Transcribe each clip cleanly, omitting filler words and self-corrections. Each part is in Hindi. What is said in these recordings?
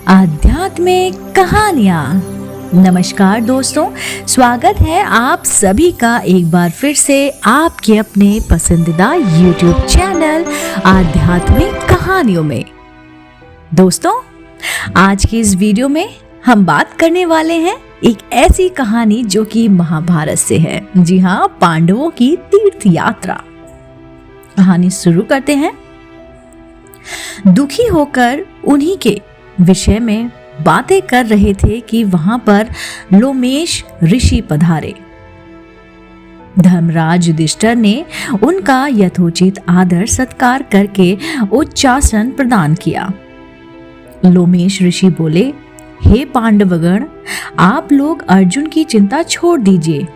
आध्यात्मिक कहानियां। नमस्कार दोस्तों, स्वागत है आप सभी का एक बार फिर से आपके अपने पसंदीदा YouTube चैनल आध्यात्मिक कहानियों में। दोस्तों, आज की इस वीडियो में हम बात करने वाले हैं एक ऐसी कहानी जो कि महाभारत से है। जी हाँ, पांडवों की तीर्थ यात्रा। कहानी शुरू करते हैं। दुखी होकर उन्हीं के विषय में बातें कर रहे थे कि वहां पर लोमेश ऋषि पधारे। धर्मराज युधिष्ठिर ने उनका यथोचित आदर सत्कार करके उच्चासन प्रदान किया। लोमेश ऋषि बोले, हे पांडवगण, आप लोग अर्जुन की चिंता छोड़ दीजिए।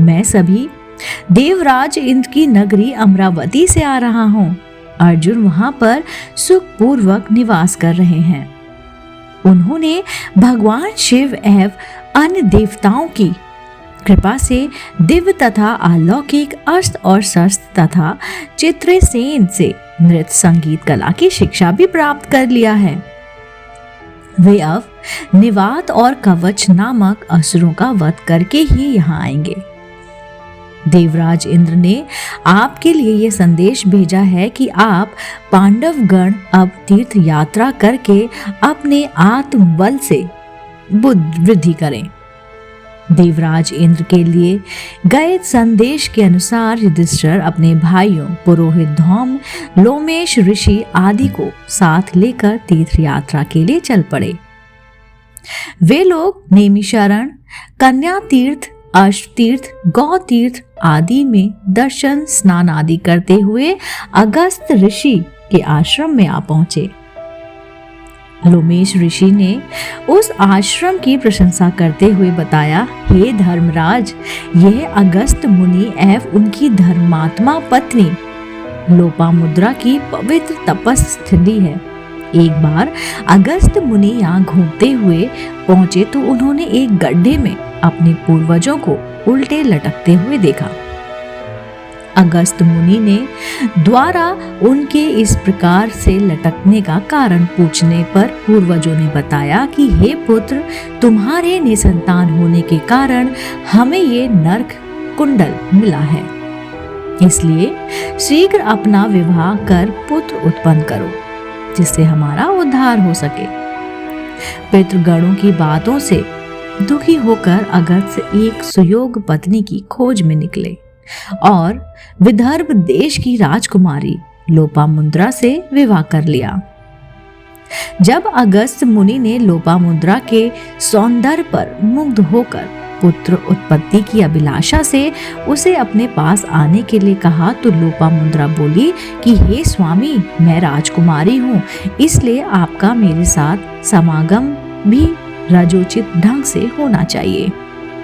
मैं सभी देवराज इंद्र की नगरी अमरावती से आ रहा हूं। अर्जुन वहां पर सुखपूर्वक निवास कर रहे हैं। उन्होंने भगवान शिव एवं अन्य देवताओं की कृपा से दिव्य तथा अलौकिक अस्त्र और शस्त्र तथा चित्रसेन से नृत्य संगीत कला की शिक्षा भी प्राप्त कर लिया है। वे अब निवात और कवच नामक असुरों का वध करके ही यहाँ आएंगे। देवराज इंद्र ने आपके लिए यह संदेश भेजा है कि आप पांडवगण अब तीर्थ यात्रा करके अपने आत्मबल से वृद्धि करें। देवराज इंद्र के लिए गए संदेश के अनुसार युधिष्ठिर अपने भाइयों पुरोहित धौम, लोमेश ऋषि आदि को साथ लेकर तीर्थ यात्रा के लिए चल पड़े। वे लोग नेमिशरण, कन्या तीर्थ, अश्व तीर्थ, गौ तीर्थ आदि में दर्शन स्नान आदि करते हुए अगस्त ऋषि के आश्रम में आ पहुंचे। लोमेश ऋषि ने उस आश्रम की प्रशंसा करते हुए बताया, हे धर्मराज, यह अगस्त मुनि एवं उनकी धर्मात्मा पत्नी लोपामुद्रा की पवित्र तपस्स्थली है। एक बार अगस्त मुनि यहाँ घूमते हुए पहुंचे तो उन्होंने एक गड्ढे में अपने पूर्वजों को उल्टे लटकते हुए देखा। अगस्त मुनि ने द्वारा उनके इस प्रकार से लटकने का कारण पूछने पर पूर्वजों ने बताया कि हे पुत्र, तुम्हारे निसंतान होने के कारण हमें ये नरक कुंडल मिला है। इसलिए शीघ्र अपना विवाह कर पुत्र उत्पन्न करो, जिससे हमारा उद्धार हो सके। पितृगणों की बातों से दुखी होकर अगस्त एक सुयोग पत्नी की खोज में निकले और विदर्भ देश की राजकुमारी लोपामुद्रा से विवाह कर लिया। जब अगस्त मुनि ने लोपामुद्रा के सौंदर्य पर मुग्ध होकर पुत्र उत्पत्ति की अभिलाषा से उसे अपने पास आने के लिए कहा तो लोपामुद्रा बोली कि हे स्वामी, मैं राजकुमारी हूँ, इसलिए आपका मेरे साथ समागम भी राजोचित ढंग से होना चाहिए।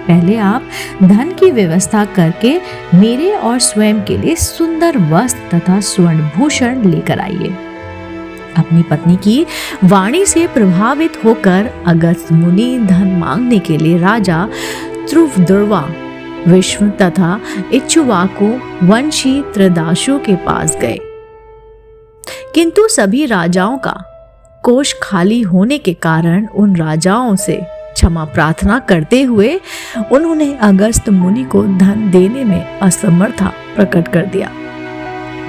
पहले आप धन की व्यवस्था करके मेरे और स्वयं के लिए सुंदर वस्त्र तथा स्वर्ण भूषण लेकर आइए। अपनी पत्नी की वाणी से प्रभावित होकर अगस्त मुनि धन मांगने के लिए राजा ध्रुवदर्वा, विश्व तथा इक्ष्वाकु वंशी त्रिदाशु के पास गए, किंतु सभी राजाओं का कोष खाली होने के कारण उन राजाओं से क्षमा प्रार्थना करते हुए उन्होंने अगस्त मुनि को धन देने में असमर्था प्रकट कर दिया।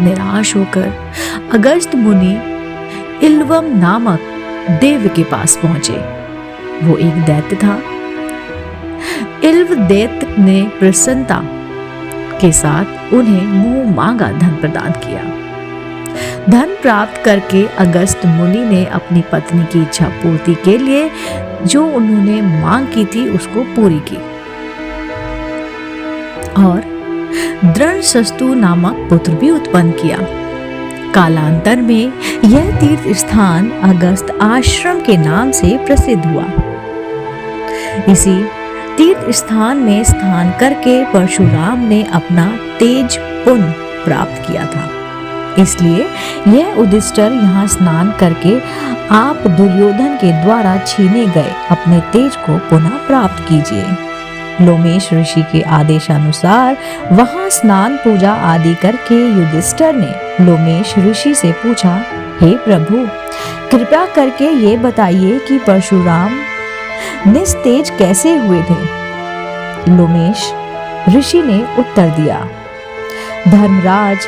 निराश होकर अगस्त मुनि इल्वम नामक देव के पास पहुंचे। वो एक दैत्य था। इल्व दैत्य ने प्रसन्नता के साथ उन्हें मुंह मांगा धन प्रदान किया। धन प्राप्त करके अगस्त मुनि ने अपनी पत्नी की इच्छा पूर्ति के लिए जो उन्होंने मांग की थी उसको पूरी की और दृढ़शस्तु नामक पुत्र भी उत्पन्न किया। कालांतर में यह तीर्थ स्थान अगस्त आश्रम के नाम से प्रसिद्ध हुआ। इसी तीर्थ स्थान में स्नान करके परशुराम ने अपना तेज पुण्य प्राप्त किया था। इसलिए यह युधिष्ठिर यहाँ स्नान करके आप दुर्योधन के द्वारा छीने गए अपने तेज को पुनः प्राप्त कीजिए। लोमेश ऋषि के आदेशानुसार वहां स्नान पूजा आदि करके युधिष्ठिर ने लोमेश ऋषि से पूछा, हे प्रभु, कृपया करके ये बताइए कि परशुराम निस्तेज कैसे हुए थे। लोमेश ऋषि ने उत्तर दिया, धर्मराज,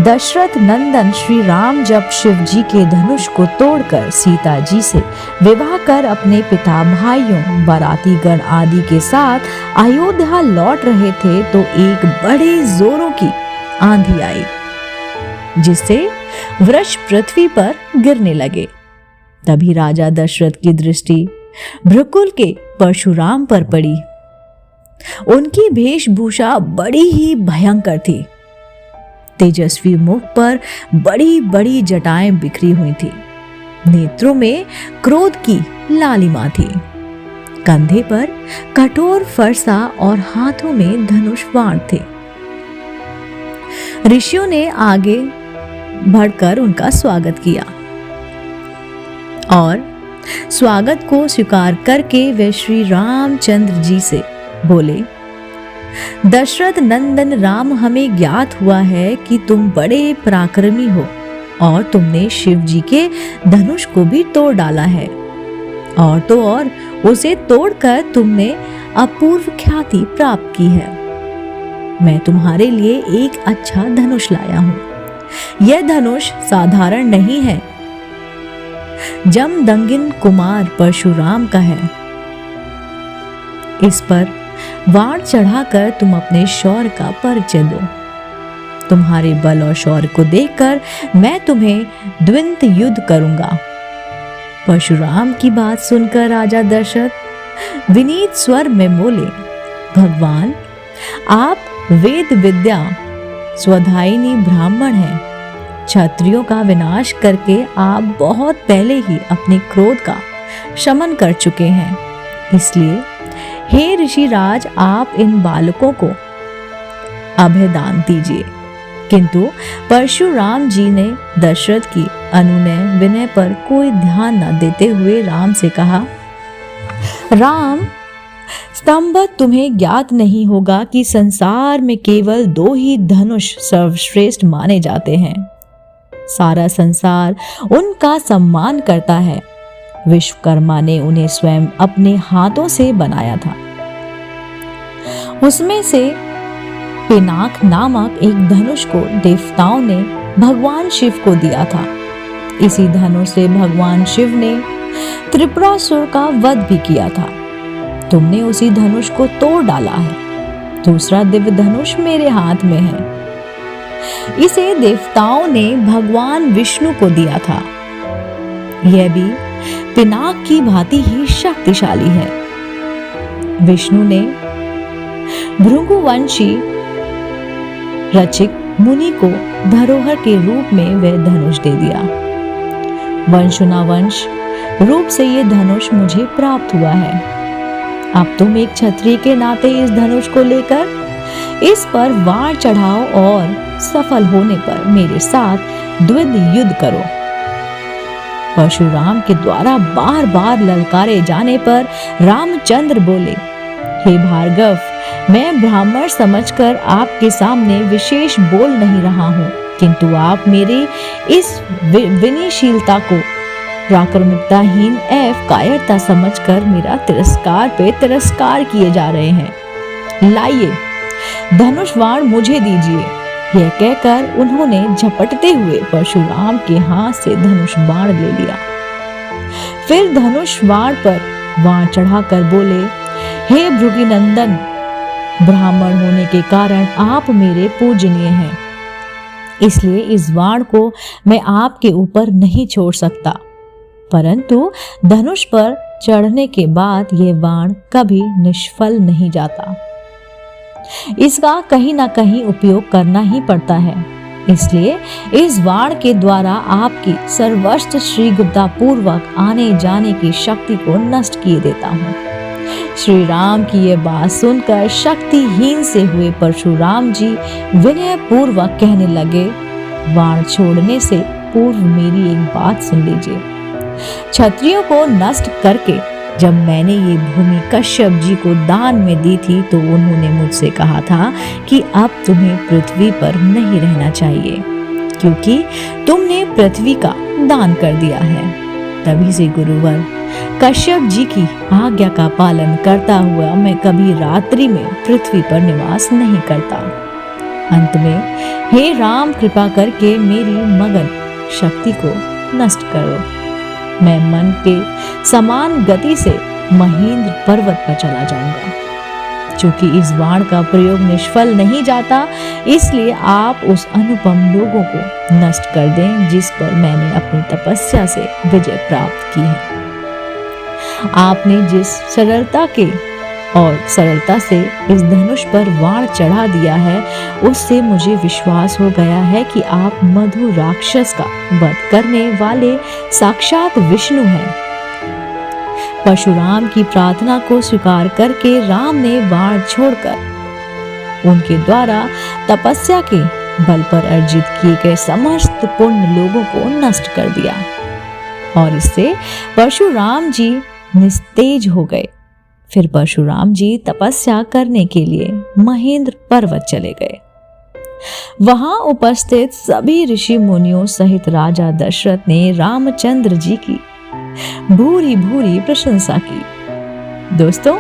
दशरथ नंदन श्री राम जब शिव जी के धनुष को तोड़कर सीता जी से विवाह कर अपने पिता, भाइयों, बाराती गण आदि के साथ अयोध्या लौट रहे थे तो एक बड़े जोरों की आंधी आई, जिससे वृक्ष पृथ्वी पर गिरने लगे। तभी राजा दशरथ की दृष्टि भृकुल के परशुराम पर पड़ी। उनकी वेशभूषा बड़ी ही भयंकर थी। तेजस्वी मुख पर बड़ी बड़ी जटाएं बिखरी हुई थी। नेत्रों में क्रोध की लालिमा थी। कंधे पर कठोर फरसा और हाथों में धनुष बाण थे। ऋषियों ने आगे बढ़कर उनका स्वागत किया और स्वागत को स्वीकार करके वे श्री रामचंद्र जी से बोले, दशरथ नंदन राम, हमें ज्ञात हुआ है कि तुम बड़े पराक्रमी हो और तुमने शिव जी के धनुष को भी तोड़ डाला है, और तो और उसे तोड़कर तुमने अपूर्व ख्याति प्राप्त की है। मैं तुम्हारे लिए एक अच्छा धनुष लाया हूं। यह धनुष साधारण नहीं है, जमदग्नि कुमार परशुराम का है। इस पर वाण चढ़ाकर तुम अपने शौर्य का परिचय दो। तुम्हारे बल और शौर्य को देखकर मैं तुम्हें द्वंद्व युद्ध करूंगा। परशुराम की बात सुनकर राजा दशरथ विनीत स्वर में बोले, भगवान, आप वेद विद्या स्वधायिनी ब्राह्मण हैं। क्षत्रियों का विनाश करके आप बहुत पहले ही अपने क्रोध का शमन कर चुके हैं। इसलिए हे ऋषिराज, आप इन बालकों को अभयदान दीजिए। किंतु परशुराम जी ने दशरथ की अनुनय विनय पर कोई ध्यान न देते हुए राम से कहा, राम, स्तंभत तुम्हें ज्ञात नहीं होगा कि संसार में केवल 2 ही धनुष सर्वश्रेष्ठ माने जाते हैं। सारा संसार उनका सम्मान करता है। विश्वकर्मा ने उन्हें स्वयं अपने हाथों से बनाया था। उसमें से पिनाक नामक एक धनुष को देवताओं ने भगवान शिव को दिया था। इसी धनुष से भगवान शिव ने त्रिपुरासुर का वध भी किया था। तुमने उसी धनुष को तोड़ डाला है। दूसरा दिव्य धनुष मेरे हाथ में है। इसे देवताओं ने भगवान विष्णु को दिया था। यह भी पिनाक की भांति ही शक्तिशाली है। विष्णु ने भृगुवंशी रचिक मुनि को धरोहर के रूप में वह धनुष दे दिया। वंशुनावंश रूप से ये धनुष मुझे प्राप्त हुआ है। अब तुम एक क्षत्रिय के नाते इस धनुष को लेकर इस पर वार चढ़ाओ और सफल होने पर मेरे साथ द्वंद्व युद्ध करो। परशुराम के द्वारा बार बार ललकारे जाने पर रामचंद्र बोले, हे भार्गव, मैं ब्राह्मण समझकर आपके सामने विशेष बोल नहीं रहा हूँ, किंतु आप मेरी इस विनयशीलता को पराक्रमिकताहीन एवं कायरता समझकर मेरा तिरस्कार पे तिरस्कार किए जा रहे हैं। लाइए, धनुष बाण मुझे दीजिए। यह कहकर उन्होंने झपटते हुए परशुराम के हाथ से धनुष बाण ले लिया। फिर धनुष बाण पर बाण चढ़ाकर बोले, हे भृगुनंदन, ब्राह्मण होने के कारण आप मेरे पूजनीय हैं, इसलिए इस बाण को मैं आपके ऊपर नहीं छोड़ सकता। परंतु धनुष पर चढ़ने के बाद यह बाण कभी निष्फल नहीं जाता। इसका कहीं ना कहीं उपयोग करना ही पड़ता है। इसलिए इस बाण के द्वारा आपकी सर्वस्त्र शीघ्रता पूर्वक आने जाने की शक्ति को नष्ट किए देता हूँ। श्री राम की यह बात सुनकर शक्तिहीन से हुए परशुराम जी विनय पूर्वक कहने लगे, बाण छोड़ने से पूर्व मेरी एक बात सुन लीजिए। क्षत्रियों को नष्ट करके जब मैंने ये भूमि कश्यप जी को दान में दी थी तो उन्होंने मुझसे कहा था कि अब तुम्हें पृथ्वी पर नहीं रहना चाहिए क्योंकि तुमने पृथ्वी का दान कर दिया है। तभी से गुरुवर कश्यप जी की आज्ञा का पालन करता हुआ मैं कभी रात्रि में पृथ्वी पर निवास नहीं करता। अंत में हे राम कृपा करके मेरी मगन शक्ति को नष्ट करो। मैं मन के समान गति से महेंद्र पर्वत पर चला जाऊंगा। चूंकि इस बाण का प्रयोग निष्फल नहीं जाता, इसलिए आप उस अनुपम लोगों को नष्ट कर दें जिस पर मैंने अपनी तपस्या से विजय प्राप्त की है। आपने जिस सरलता से इस धनुष पर वाण चढ़ा दिया है, उससे मुझे विश्वास हो गया है कि आप मधु राक्षस का वध करने वाले साक्षात विष्णु हैं। परशुराम की प्रार्थना को स्वीकार करके राम ने बाण छोड़कर उनके द्वारा तपस्या के बल पर अर्जित किए गए समस्त पुण्य लोगों को नष्ट कर दिया और इससे परशुराम जी निस्तेज हो गए। फिर परशुराम जी तपस्या करने के लिए महेंद्र पर्वत चले गए। वहां उपस्थित सभी ऋषि मुनियों सहित राजा दशरथ ने रामचंद्र जी की भूरी भूरी प्रशंसा की। दोस्तों,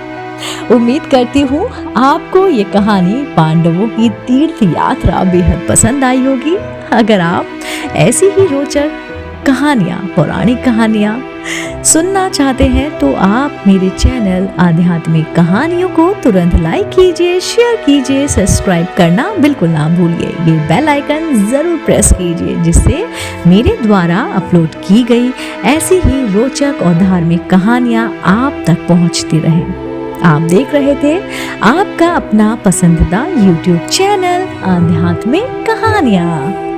उम्मीद करती हूँ आपको ये कहानी पांडवों की तीर्थ यात्रा बेहद पसंद आई होगी। अगर आप ऐसी ही रोचक कहानियां, पौराणिक कहानियां सुनना चाहते हैं तो आप मेरे चैनल आध्यात्मिक कहानियों को तुरंत लाइक कीजिए, शेयर कीजिए, सब्सक्राइब करना बिल्कुल ना भूलिए। ये बेल आइकन जरूर प्रेस कीजिए जिससे मेरे द्वारा अपलोड की गई ऐसी ही रोचक और धार्मिक कहानियां आप तक पहुंचती रहे। आप देख रहे थे आपका अपना पसंदीदा YouTube चैनल आध्यात्मिक कहानियां।